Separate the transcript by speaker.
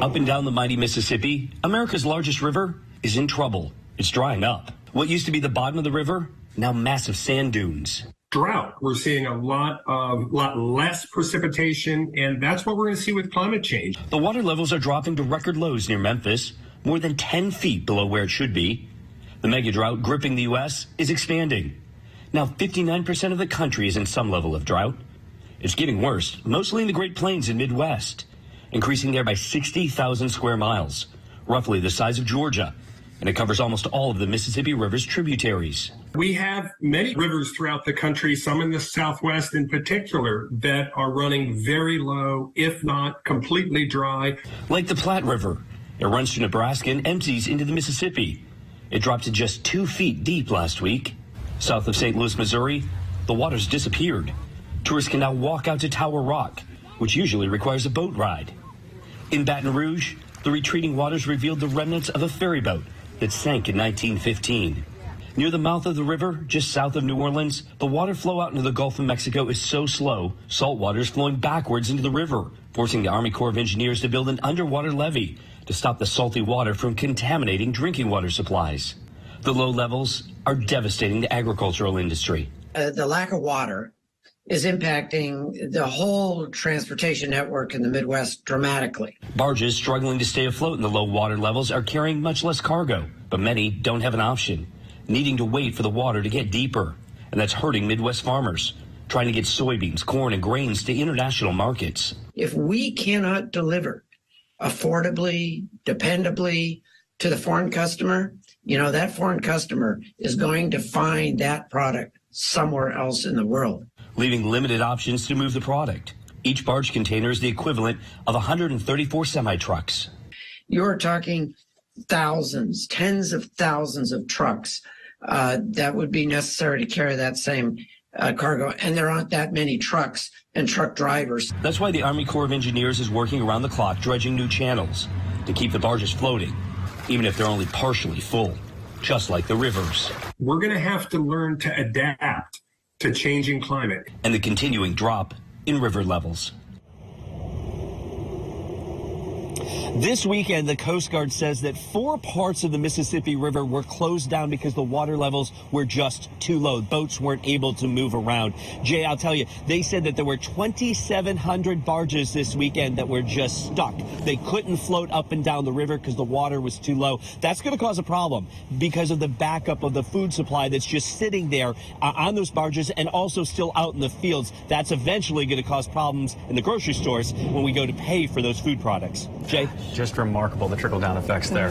Speaker 1: Up and down the mighty Mississippi, America's largest river is in trouble. It's drying up. What used to be the bottom of the river, now massive sand dunes.
Speaker 2: Drought. We're seeing a lot less precipitation, and that's what we're going to see with climate change.
Speaker 1: The water levels are dropping to record lows near Memphis, more than 10 feet below where it should be. The mega drought gripping the U.S. is expanding. Now 59% of the country is in some level of drought. It's getting worse, mostly in the Great Plains and Midwest, increasing there by 60,000 square miles, roughly the size of Georgia, and it covers almost all of the Mississippi River's tributaries.
Speaker 2: We have many rivers throughout the country, some in the Southwest in particular, that are running very low, if not completely dry.
Speaker 1: Like the Platte River. It runs through Nebraska and empties into the Mississippi. It dropped to just 2 feet deep last week. South of St. Louis, Missouri, the water's disappeared. Tourists can now walk out to Tower Rock, which usually requires a boat ride. In Baton Rouge, the retreating waters revealed the remnants of a ferry boat that sank in 1915. Near the mouth of the river, just south of New Orleans, the water flow out into the Gulf of Mexico is so slow, salt water is flowing backwards into the river, forcing the Army Corps of Engineers to build an underwater levee to stop the salty water from contaminating drinking water supplies. The low levels are devastating the agricultural industry.
Speaker 3: The lack of water is impacting the whole transportation network in the Midwest dramatically.
Speaker 1: Barges struggling to stay afloat in the low water levels are carrying much less cargo, but many don't have an option, needing to wait for the water to get deeper. And that's hurting Midwest farmers, trying to get soybeans, corn, and grains to international markets.
Speaker 3: If we cannot deliver affordably, dependably to the foreign customer, that foreign customer is going to find that product somewhere else in the world,
Speaker 1: leaving limited options to move the product. Each barge container is the equivalent of 134 semi-trucks.
Speaker 3: You're talking thousands, tens of thousands of trucks that would be necessary to carry that same cargo, and there aren't that many trucks and truck drivers.
Speaker 1: That's why the Army Corps of Engineers is working around the clock dredging new channels to keep the barges floating, even if they're only partially full, just like the rivers.
Speaker 2: We're going to have to learn to adapt to changing climate
Speaker 1: and the continuing drop in river levels.
Speaker 4: This weekend, the Coast Guard says that 4 parts of the Mississippi River were closed down because the water levels were just too low. Boats weren't able to move around. Jay, I'll tell you, they said that there were 2,700 barges this weekend that were just stuck. They couldn't float up and down the river because the water was too low. That's going to cause a problem because of the backup of the food supply that's just sitting there on those barges and also still out in the fields. That's eventually going to cause problems in the grocery stores when we go to pay for those food products. Jay?
Speaker 5: Just remarkable, the trickle-down effects there.